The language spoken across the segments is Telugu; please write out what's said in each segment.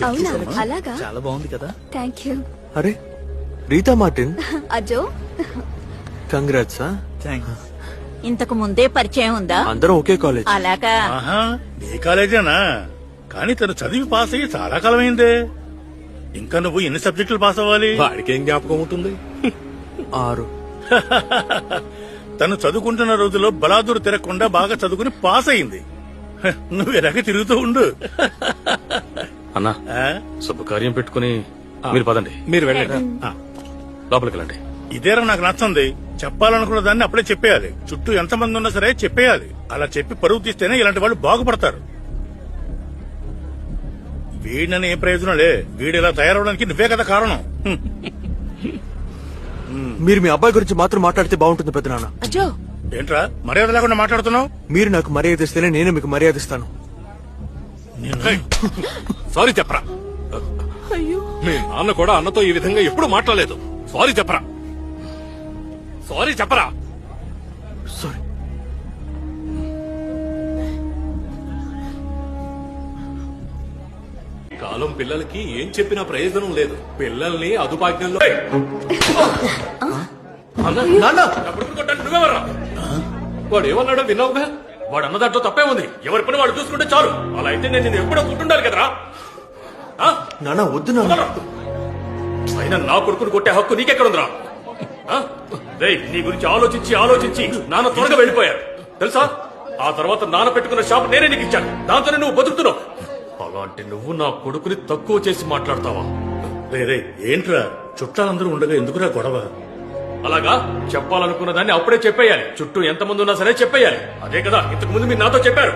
అవునా అలాగా చాలా బాగుంది కదా. థ్యాంక్ యూ అరే రీతా మార్టిన్ అజో కంగ్రాట్స్. థ్యాంక్స్. ఇంతకు ముందే పరిచయం ఉందా? అందరం ఒకే కాలేజ్. అలాగా ఆహా నీ కాలేజేనా? కానీ తను చదివి పాస్ అయ్యి చాలా కాలమైందే. ఇంకా నువ్వు ఎన్ని సబ్జెక్టులు పాస్ అవ్వాలి? వాడికి ఏం జ్ఞాపకం ఉంటుంది? 6. తను చదువుకుంటున్న రోజుల్లో బలాదూరు తిరగకుండా బాగా చదువుకుని పాస్ అయింది. హ, నువ్వు ఎలాగ తిరుగుతూ ఉండు. అన్నా ఆ? శుభకార్యం పెట్టుకుని మీరు పదండి. మీరు వెళ్ళండి. లోపలికి వెళ్ళండి. ఇదేరా నాకు నచ్చింది. చెప్పాలనుకున్న దాన్ని అప్పుడే చెప్పేయాలి. చుట్టూ ఎంతమంది ఉన్నా సరే చెప్పేయాలి. అలా చెప్పి పరువు తీస్తేనే ఇలాంటి వాళ్ళు బాగుపడతారు. వీడినని ఏం ప్రయోజనం లే. వీడు ఇలా తయారవడానికి నువ్వే కదా కారణం. హ్మ్. మీరు మీ అబ్బాయి గురించి మాత్రం మాట్లాడితే బాగుంటుంది పెద్ద నాన్న. అజో ఏంట్రా మర్యాద లేకుండా మాట్లాడుతున్నావు? మీరు నాకు మర్యాద ఇస్తేనే నేను మీకు మర్యాద ఇస్తాను. సారీ చెప్పరా. మీ నాన్న కూడా అన్నతో ఈ విధంగా ఎప్పుడు మాట్లాడలేదు. సారీ చెప్పరా. సారీ చెప్పరా. సారీ. కాలం పిల్లలకి ఏం చెప్పినా ప్రయోజనం లేదు. పిల్లల్ని అదుపాజ్ఞంలో నువ్వెవరా? వాడు ఏమన్నాడో విన్నావుగా. వాడు అన్న దాంట్లో తప్పే ఉంది. ఎవరి పని వాడు చూసుకుంటే చాలు. అలా అయితే నేను ఎప్పుడో కూర్చుండాలి కదరా. నాన్న వద్దు నాన్న. అయినా నా కొడుకుని కొట్టే హక్కు నీకెక్కడుందిరా? రేయ్, నీ గురించి ఆలోచించి ఆలోచించి నాన్న త్వరగా వెళ్ళిపోయారు తెలుసా. ఆ తర్వాత నాన్న పెట్టుకున్న షాప్ నేనే నీకు ఇచ్చాను. దాంతోనే నువ్వు బతుకుతున్నావు. అలాంటి నువ్వు నా కొడుకుని తక్కువ చేసి మాట్లాడతావా? రే ఏంట్రా చుట్టాలందరూ ఉండగా ఎందుకురా గొడవ? అలాగా చెప్పాలనుకున్న దాన్ని అప్పుడే చెప్పేయాలి. చుట్టూ ఎంతమంది ఉన్నా సరే చెప్పేయాలి. అదే కదా ఇంతకు ముందు మీరు నాతో చెప్పారు.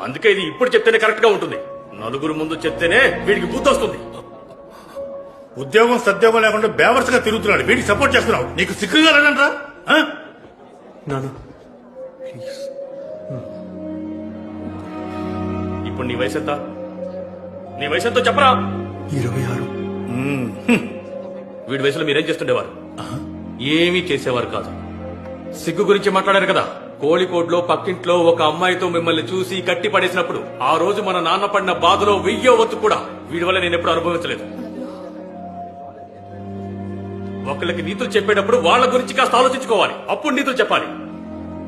అందుకే ఇది ఇప్పుడు చెప్తేనే కరెక్ట్ గా ఉంటుంది. నలుగురు ముందు చెప్తేనే వీడికి బుద్ధి వస్తుంది. ఉద్యోగం సద్యోగం లేకుండా బేవర్స్ గా తిరుగుతున్నాడు. వీడికి సపోర్ట్ చేస్తున్నావు. నీకు సిగ్గుగా లేదంట్రా? నాన్న ఇప్పుడు నీ వయసు ఎంత? నీ వయసు ఎంతో చెప్పరా. 26. వీడి వయసులో మీరేం చేస్తుండేవారు? ఏమీ చేసేవారు కాదు. సిగ్గు గురించి మాట్లాడారు కదా. కోళికోడ్లో పక్కింట్లో ఒక అమ్మాయితో మిమ్మల్ని చూసి కట్టి పడేసినప్పుడు ఆ రోజు మన నాన్న పడిన బాధలో 1000వ వంతు కూడా వీడి వల్ల నేను ఎప్పుడు అనుభవించలేదు. ఒకళ్ళకి నీతులు చెప్పేటప్పుడు వాళ్ళ గురించి కాస్త ఆలోచించుకోవాలి. అప్పుడు నీతులు చెప్పాలి.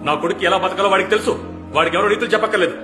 నా కొడుకు ఎలా బతకాలో వాడికి తెలుసు. వాడికి ఎవరో నీతులు చెప్పక్కర్లేదు.